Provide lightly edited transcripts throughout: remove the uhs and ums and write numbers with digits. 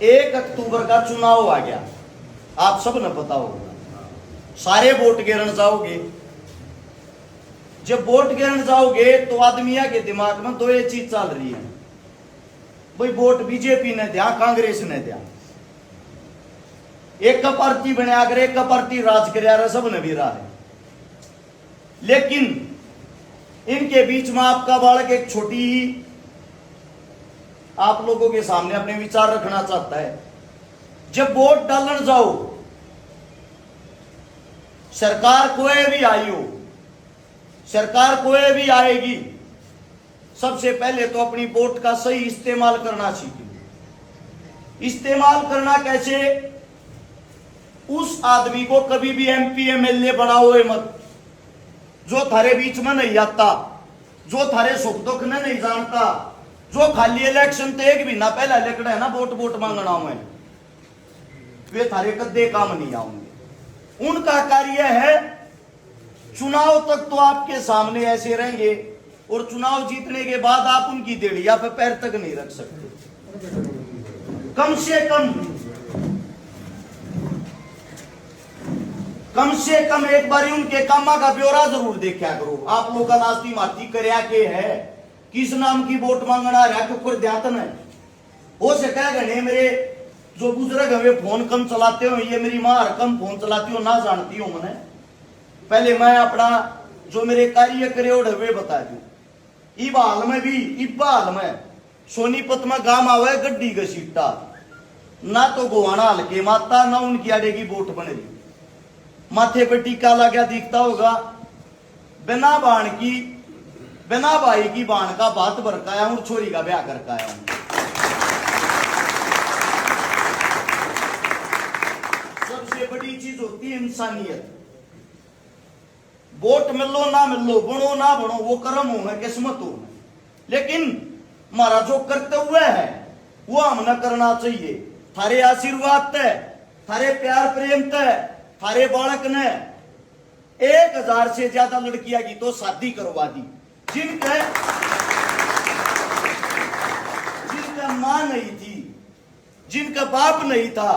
1 अक्टूबर का चुनाव आ गया, आप सब ने पता होगा। सारे वोट गिरन जाओगे। जब वोट गिरन जाओगे तो आदमिया के दिमाग में दो ये चीज चल रही है, भाई वोट बीजेपी ने दिया, कांग्रेस ने दिया। एक का पार्टी बने कर एक का पार्टी राज कर सब ने भी रहा है। लेकिन इनके बीच में आपका बालक एक छोटी ही आप लोगों के सामने अपने विचार रखना चाहता है। जब वोट डालने जाओ, सरकार कोई भी आई हो, सरकार कोई भी आएगी, सबसे पहले तो अपनी वोट का सही इस्तेमाल करना सीखे। इस्तेमाल करना कैसे? उस आदमी को कभी भी एमपी एमएलए बनाओ मत जो थारे बीच में नहीं आता, जो थारे सुख दुख ने नहीं जानता, जो खाली इलेक्शन तो एक महीना पहले लेकर है ना वोट वोट मांगना में, वे थारे कदे काम नहीं आऊंगे। उनका कार्य है चुनाव तक तो आपके सामने ऐसे रहेंगे और चुनाव जीतने के बाद आप उनकी देड़िया पे पैर तक नहीं रख सकते। कम से कम एक बार उनके कामा का ब्यौरा जरूर देखा करो। आप लोग का नास्ती माती करया के है, किस नाम की वोट मांगना रहा तो कोई ध्यान है हो सका गणे मेरे जो बुजुर्ग हमें फोन कम चलाते हो, ये मेरी मां कम फोन चलाती हो ना जानती हो मैंने। पहले मैं अपना जो मेरे कार्य करे वे बता दू। इब हाल में भी हाल में सोनीपत में गांव आवे गड्डी घसीटा ना तो गोवाना हल्के माता ना उनकी आड़े की वोट बन रही, माथे पे टीका लगा दिखता होगा, बिना बाण की बिना भाई की बाण का बात बरकाया हूं, छोरी का ब्याह करके आया हूं। सबसे बड़ी चीज होती है इंसानियत। वोट मिलो ना मिलो, बनो ना बनो, वो कर्म हो है किस्मत हो है, लेकिन हमारा जो कर्तव्य है वो हमने करना चाहिए। थारे आशीर्वाद तय, थारे प्यार प्रेम तय, थारे बालक ने 1000 से ज्यादा लड़कियां की तो शादी करवा दी, जिनके मां नहीं थी, जिनका बाप नहीं था,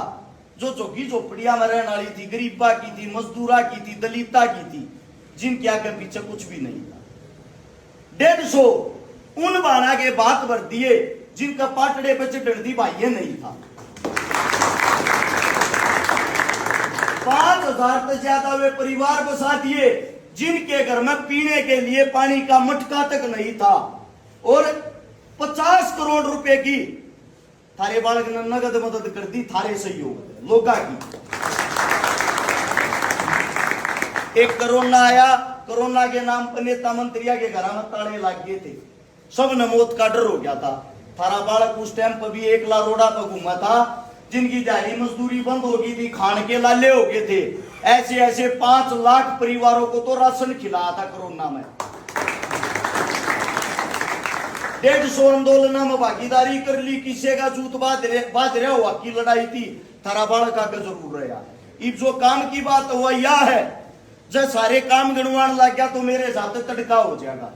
जो झोगी झोपड़िया में रहने वाली थी, गरीबा की थी, मजदूरा की थी, दलिता की थी, जिनके आगे पीछे कुछ भी नहीं था। 150 उन बाना के बात भर दिए जिनका पाटड़े पे चढ़ती भाई नहीं था। 5000 से ज्यादा वे परिवार बसा दिए जिनके घर में पीने के लिए पानी का मटका तक नहीं था, और 50 करोड़ रुपए की थारे बालक ने नगद मदद कर दी थारे सहयोग लोगा की। एक कोरोना आया, कोरोना के नाम पर नेता मंत्रिया के घर में ताले लग गए थे, सब ने मौत का डर हो गया था। थारा बालक उस टाइम पर भी 1 लाख रोड़ा पर घूमा था, जिनकी दिहाड़ी मजदूरी बंद हो गई थी, खान के लाले हो गए थे। ऐसे ऐसे 5 लाख परिवारों को तो राशन खिलाया था कोरोना में। 150 आंदोलन में भागीदारी कर ली, किसी का जूत बाज रहा हुआ की लड़ाई थी, थारा बालक आगे जरूर रहा। अब जो काम की बात हुआ यह है, जब सारे काम गिनवान लग गया तो मेरे साथ तड़का हो जाएगा।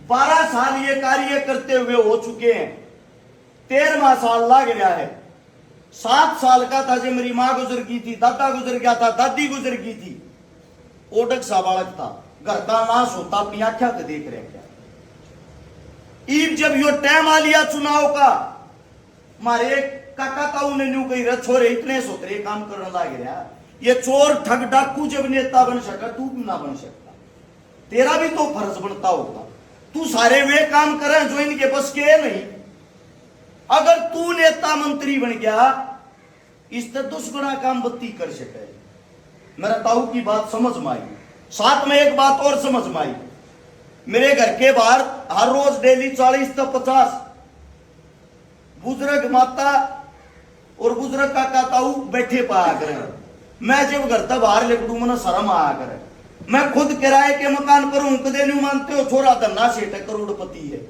12 साल ये कार्य करते हुए हो चुके हैं, 13वां साल लग गया है। 7 साल का था जब मेरी मां गुजर गई थी, दादा गुजर गया था, दादी गुजर गई थी, ओडक सा बालक था, घर का नाश होता अपनी आंखों से देख रहे क्या। ईब जब यो टाइम आ लिया चुनाव का, मारे काका ताऊ ने न्यू कही छोरे इतने सोतरे काम करने लग गया, ये चोर ठग डाकू जब नेता बन सका तू भी ना बन सकता, तेरा भी तो फर्ज बनता होगा। तू सारे वे काम करे जो इनके बस के नहीं। अगर तू नेता मंत्री बन गया, इस तरह 10 गुना काम बत्ती कर सके। मेरा ताऊ की बात समझ में आई। साथ में एक बात और समझ में आई, मेरे घर के बाहर हर रोज डेली 40 से 50 बुजुर्ग माता और बुजुर्ग काका ताऊ बैठे पाया करें। मैं जब घर तक बाहर लिखू मैंने शर्म आया करे। मैं खुद किराए के मकान पर हूं, कदे नहीं मानते हो छोरा धन्ना सेठ है, करोड़पति है,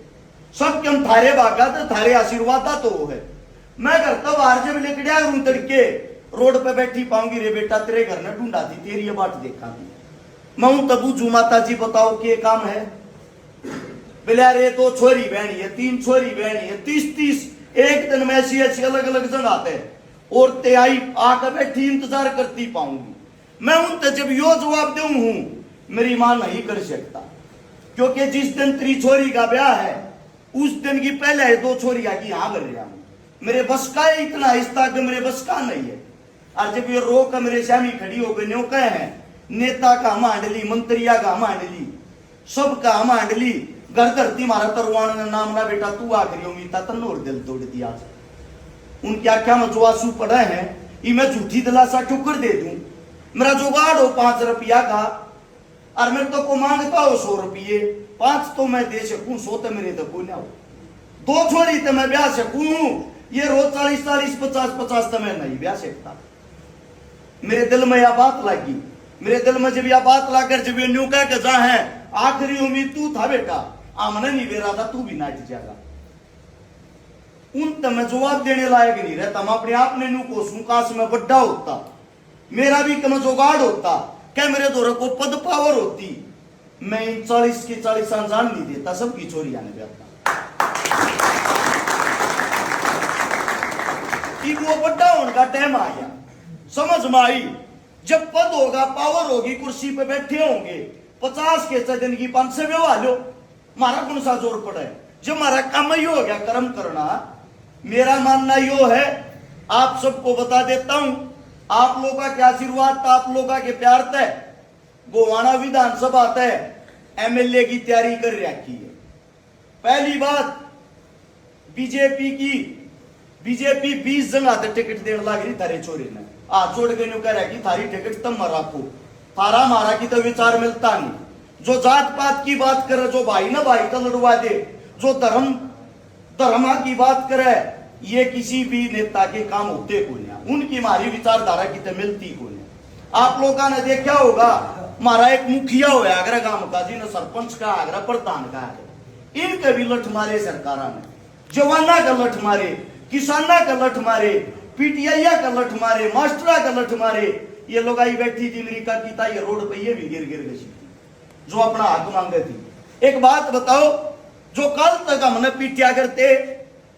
सब क्यों थारे भागा तो थारे आशीर्वाद तो है। मैं घर तक बाहर जब लिखड़ा रू तड़के रोड पे बैठी पाऊंगी, रे बेटा तेरे घर ने ढूंढा थी, तेरी ये बात देखा थी। मैं हूं तबू जू माता जी बताओ क्या काम है। बिला रे 2 छोरी बहनी है, 3 छोरी बहनी है, 30-30 एक दिन में ऐसी ऐसी अलग अलग जगह आते हैं और ते आई आकर बैठी इंतजार करती पाऊंगी। मैं उनसे जब यो जवाब दूं हूं मेरी मां नहीं कर सकता, क्योंकि जिस दिन तेरी छोरी का ब्याह है उस दिन की पहले 2 छोरियां की यहां कर रहा हूं। मेरे बस का इतना हिस्सा कि मेरे बस का नहीं है। और जब ये रो कर मेरे सामने खड़ी होकर न्यो कहे हैं नेता का हम हांडली, मंत्रिया का हम हांडली, सबका हम हांडली, घर धरती मारा तरवान ने नाम ना बेटा तू आखिरी उम्मीद तन और दिल तोड़ दिया। उनकी आख्या में जो आंसू पड़े हैं ये मैं झूठी दिलासा क्यों कर दे दूं। मेरा जुगाड़ हो 5 रुपया का और मेरे तो को मांगता हो 100 रुपये, 5 तो मैं दे सकूं, 100 तो मेरे तो कोई ना हो। 2 छोरी तो मैं ब्याह सकूं, ये रोज 40-40, 50-50 तो मैं नहीं ब्याह सकता। मेरे दिल में यह बात लगी, मेरे दिल में जब यह बात लाकर जब ये न्यू कह के जा है आखिरी उम्मीद तू था बेटा, आमने नहीं बेरा था तू भी नाट जाएगा। उन तो मैं जवाब देने लायक नहीं रहता। मैं अपने आप ने न्यू कोसू काश में बड्डा होता, मेरा भी कम जुगाड़ होता, क्या मेरे दौरे को पद पावर होती, मैं इन 40 की 40 जान नहीं देता, सबकी चोरी आने जाता। वो बड्डा होने का टाइम आ गया, समझ में आई। जब पद होगा, पावर होगी, कुर्सी पे बैठे होंगे, 50 के दिन की 500 व्यवहार लो, मारा कौन सा जोर पड़ा है। जब हमारा काम ही हो गया कर्म करना, मेरा मानना यो है, आप सबको बता देता हूं, आप लोगों का क्या आशीर्वाद था, आप लोगों के प्यार था, गोवाना विधानसभा तय एमएलए की तैयारी कर रखी है। पहली बात बीजेपी 20 जगह तक टिकट देने लग रही थारे चोरी ने, हाथ जोड़ के कह रहा कि थारी टिकट तम रखो, थारा मारा की तो विचार मिलता नहीं। जो जात पात की बात करे, जो भाई ना भाई का लड़वा दे, जो धर्म की बात करे, ये किसी भी नेता के काम होते को नहीं, उनकी हमारी विचारधारा की तो मिलती को नहीं। आप लोगों ने देखा होगा, हमारा एक मुखिया हो आगरा गांव का, जिन्हें सरपंच का आगरा प्रधान का है, इनके भी लठ मारे सरकार ने, जवाना का लठ मारे, किसाना का लठ मारे, पीटीआई का लठ मारे, मास्टरा का लठ मारे। ये लोग आई बैठी थी अमेरिका की था, ये रोड पे ये भी गिर गई थी जो अपना हक मांगे थी। एक बात बताओ, जो कल तक हमने पीटिया करते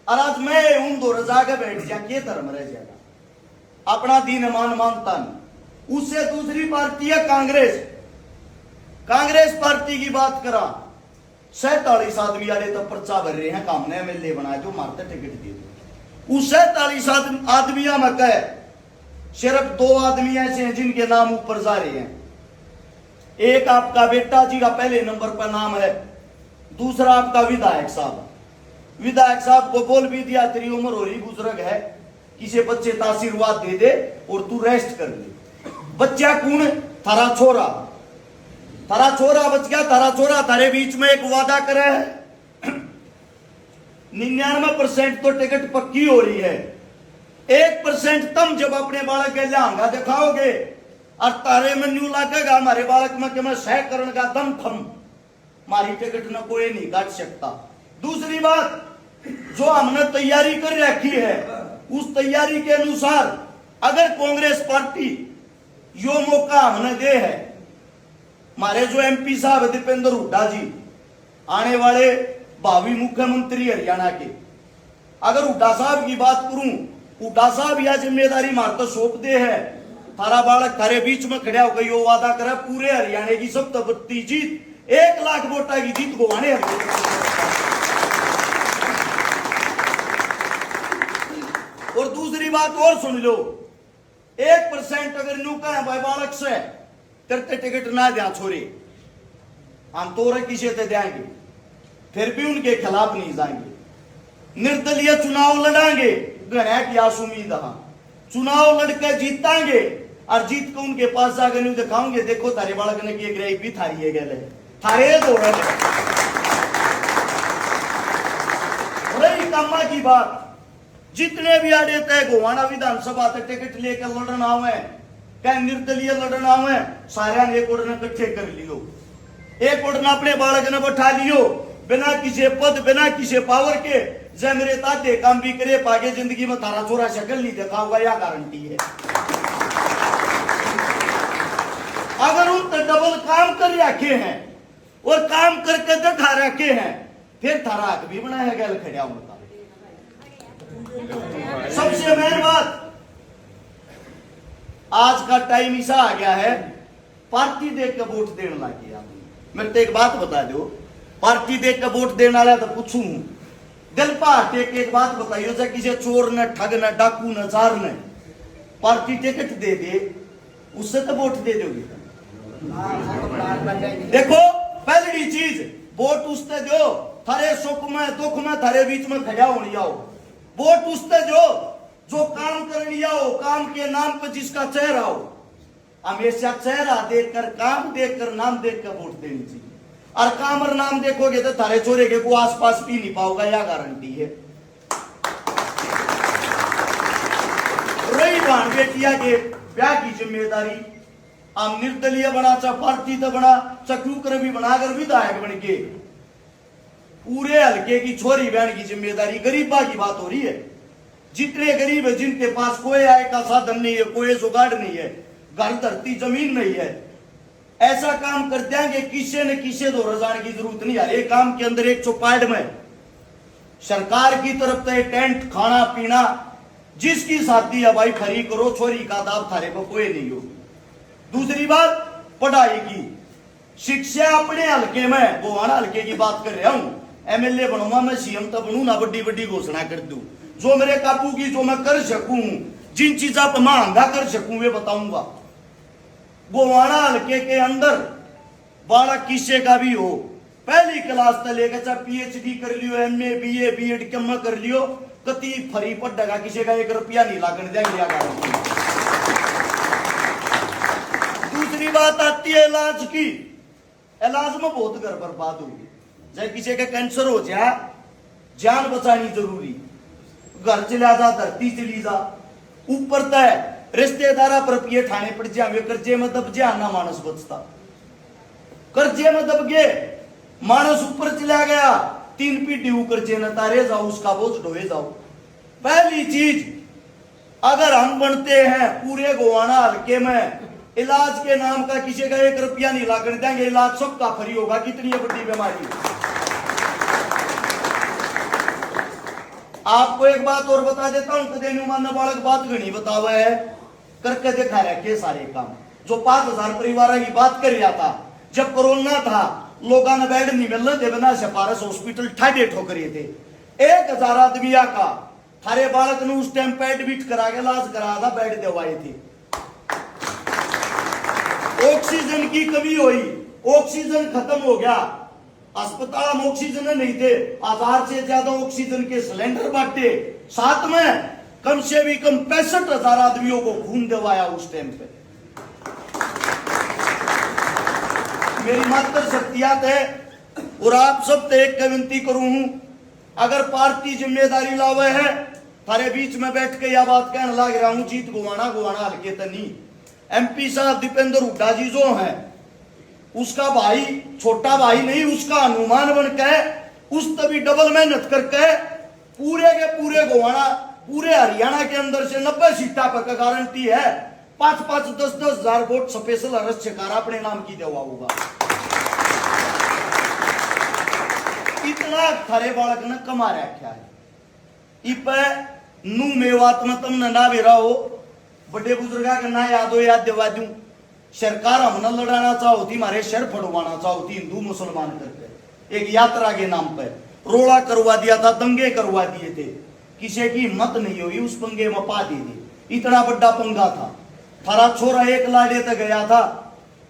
और आज मैं उन दो रजा के बैठ जा के धर्म रह जाएगा, अपना दीन मान मानता नहीं। उससे दूसरी पार्टी है कांग्रेस पार्टी की बात करा, 47 आदमी वाले तो पर्चा भर रहे हैं, काम ने एमएलए बनाए जो मारते टिकट दे दो। उस 47 आदमियों में कहे सिर्फ 2 आदमी ऐसे हैं जिनके नाम ऊपर जा रहे हैं। एक आपका बेटा जी का पहले नंबर पर नाम है, दूसरा आपका विधायक साहब को बोल भी दिया तेरी उम्र हो रही बुजुर्ग है, किसी बच्चे का आशीर्वाद दे दे और तू रेस्ट कर ले। बच्चा कौन? थारा छोरा बच गया, थारा छोरा थारे बीच में एक वादा करे है 99% तो टिकट पक्की हो रही है, 1% तुम जब अपने बालक के लांगा दिखाओगे और तारे में न्यू लगेगा हमारे बालक में कि मैं सह करण का दम थम, हमारी टिकट न कोई नहीं काट सकता। दूसरी बात, जो हमने तैयारी कर रखी है उस तैयारी के अनुसार अगर कांग्रेस पार्टी यो मौका हमने दे है, हमारे जो एमपी साहब दीपेंद्र हुड्डा जी आने वाले भावी मुख्यमंत्री हरियाणा के, अगर हुड्डा साहब की बात करूं, हुड्डा साहब यह जिम्मेदारी मार तो सौंप दे है, थारा बालक थारे बीच में खड़ा होकर यो वादा करे पूरे हरियाणा की सब बत्ती जीत, 1 लाख वोटा की जीत गोवाने। और दूसरी बात और सुन लो, 1% अगर न्यू का भाई बालक से करते टिकट ना दिया छोरे, हम तो किसी से देंगे, फिर भी उनके खिलाफ नहीं जाएंगे, निर्दलीय चुनाव लड़ाएंगे, गणा की आस उम्मीद, चुनाव लड़के जीतांगे और जीत को उनके पास जाकर नहीं दिखाओगे, देखो तारे बालक ने किए ग्रेप भी थारी गए थारे दौड़ रही कामा की बात। जितने भी आड़े तय गोवाना विधानसभा से टिकट लेकर लड़ना हुए, क्या निर्दलीय लड़ना हुए, सारे एक ओढ़ना इकट्ठे कर लियो, एक ओढ़ना अपने बालक ने बैठा लियो, बिना किसी पद बिना किसी पावर के, जय मेरे ताते काम भी करे पागे जिंदगी में तारा छोरा शक्ल नहीं देखा होगा, यह गारंटी है। अगर उन तो डबल काम कर रखे हैं और काम करके दिखा रखे हैं, फिर थारा हक भी बनाया गया खड़ा होता। सबसे मेन बात, आज का टाइम ऐसा आ गया है, पार्टी देख के वोट देने लग गया। मेरे तो एक बात बता दो, पार्टी देख के वोट देने वाला तो पूछू दिल पार्टी एक बात बताइयो, जब किसी चोर ने, ठग ने, डाकू ने, जार ने पार्टी टिकट दे दे, उससे तो वोट दे दोगे। देखो पहली चीज, वोट उससे दो थारे सुख में दुख में थारे बीच में खड़ा हो लिया हो। वोट उससे जो काम कर लिया हो, काम के नाम पर जिसका चेहरा हो। हमेशा चेहरा देखकर, काम देखकर, नाम देखकर वोट देनी चाहिए। और काम और नाम देखोगे तो थारे चोरे के को आसपास पी नहीं पाओगा, या गारंटी है। रही बहन बेटिया के ब्याह की जिम्मेदारी, हम निर्दलीय बना, चाहे पार्टी तो बना, चक्रूकर भी बनाकर विधायक बन के पूरे हल्के की छोरी बहन की जिम्मेदारी, गरीबा की बात हो रही है। जितने गरीब है, जिनके पास कोई आय का साधन नहीं है, कोई जुगाड़ नहीं है, घर धरती जमीन नहीं है, ऐसा काम कर देंगे किसी न किसी दो रजाने की जरूरत नहीं है। एक काम के अंदर एक चौपाट में सरकार की तरफ से टेंट, खाना पीना, जिसकी शादी है भाई फ्री करो, छोरी का दाब थारे को कोई नहीं हो। दूसरी बात पढ़ाई की, शिक्षा अपने हल्के में, गोवाना हल्के की बात कर रहा हूं, एमएलए बनूंगा मैं, सीएम तो बनू ना, बड़ी बड़ी घोषणा कर दूं, जो मेरे काबू की, जो मैं कर सकूं, जिन चीजों पर महंगा कर सकूं वे बताऊंगा। गोवाना हल्के के अंदर बालक किसी का भी हो, पहली क्लास से लेकर चाहे पीएचडी कर लियो, एमए बीए बीएड कम कर लियो, कति फरी पड़ेगा, किसी का 1 रुपया नहीं लागण देंगे। दूसरी बात आती है इलाज की, इलाज में बहुत घर बर्बाद होगी। चाहे किसी का कैंसर हो जाए, जान बचानी जरूरी, घर चला जा, धरती चली जा, ऊपर तय रिश्तेदारा पर पिए ठाने पड़ जाए, कर्जे में दब जा ना मानस बचता, कर्जे में दब गए, मानस ऊपर चला गया, 3 पीढ़ी कर्जे न तारे जाओ, उसका बोझ ढोए जाओ। पहली चीज, अगर हम बनते हैं पूरे गोवाना हल्के में इलाज के नाम का किसी का 1 रुपया नहीं लागण देंगे, इलाज सबका फ्री होगा। कितनी बड़ी बीमारी। आपको एक बात और बता देता हूं, कदे नुमान बालक बात घनी बतावा है, करके दिखा रखे सारे काम। जो 5000 परिवार की बात कर रहा था, जब कोरोना था, लोगों ने बेड नहीं मिल रहे थे, बिना सिफारिश हॉस्पिटल ठाडे ठोकरे थे। 1000 आदमी का थारे बालक ने उस टाइम एडमिट करा के इलाज करा था, बेड दिलवाए थे। ऑक्सीजन की कमी हुई, ऑक्सीजन खत्म हो गया, अस्पताल में ऑक्सीजन नहीं थे, 1000 से ज्यादा ऑक्सीजन के सिलेंडर बांटे, साथ में कम से भी कम 65,000 आदमियों को खून दिलवाया उस टाइम पे। मेरी मात्र शक्तियात है, और आप सब से एक विनती करूं, अगर पार्टी जिम्मेदारी लावे है, थारे बीच में बैठ के यह बात कहने लग रहा हूं, जीत गोवाना हल्के तनी एमपी साहब दीपेंद्र हुड्डा जी जो है, उसका भाई, छोटा भाई नहीं, उसका अनुमान बन के, उस तभी डबल मेहनत करके पूरे के पूरे गोवाना, पूरे हरियाणा के अंदर से 90 सीटा पर का गारंटी है, 5-5, 10-10 हजार वोट स्पेशल अरज शिकारा अपने नाम की देवा होगा। इतना थारे बालक ने कमा रखा है। इप नू मेवात में तुमने ना भी रहो, बड़े बुजुर्गा का ना याद हो, याद दिवा दूं, सरकार हमने लड़ाना चाहो थी, हमारे शहर फड़वाना चाहो थी, हिंदू मुसलमान करके एक यात्रा के नाम पर रोड़ा करवा दिया था, दंगे करवा दिए थे, किसी की हिम्मत नहीं हुई, उस पंगे में पा दी थी। इतना बड़ा पंगा था, थारा छोरा एक लाडे तक गया था,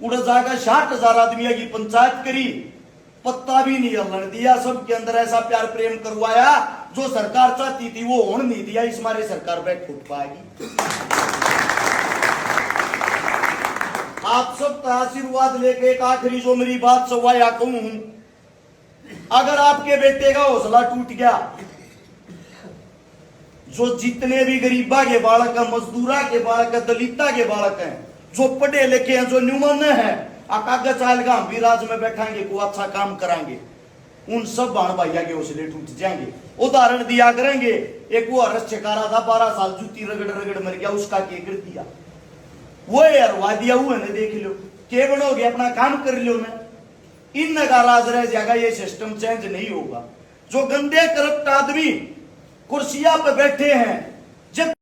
उड़ जाकर 60,000 आदमी की पंचायत करी, पत्ता भी नहीं हलन दिया, सबके अंदर ऐसा प्यार प्रेम करवाया जो सरकार चाहती थी वो होने नहीं दिया। इस मारे सरकार बैठ फूट पाएगी। आप सब का आशीर्वाद लेके एक आखिरी जो मेरी बात सवाया कहूं, अगर आपके बेटे का हौसला टूट गया, जो जितने भी गरीबा के बालक है, मजदूरा के बालक है, दलिता के बालक हैं, जो पढ़े लिखे हैं, जो न्यूमन है, कागज आएगा हम भी राज में बैठाएंगे, को अच्छा काम कराएंगे, उन सब बाण भैया के हौसले टूट जाएंगे। उदाहरण दिया करेंगे, एक वो हरस चकारा था, 12 साल जूती रगड़ रगड़ मर गया, उसका के कर दिया, वो हरवा दिया हुआ ने, देख लो के बनोगे, अपना काम कर लो ना, इन का राज रह जाएगा, ये सिस्टम चेंज नहीं होगा। जो गंदे करप्ट आदमी कुर्सियां पे बैठे हैं, जब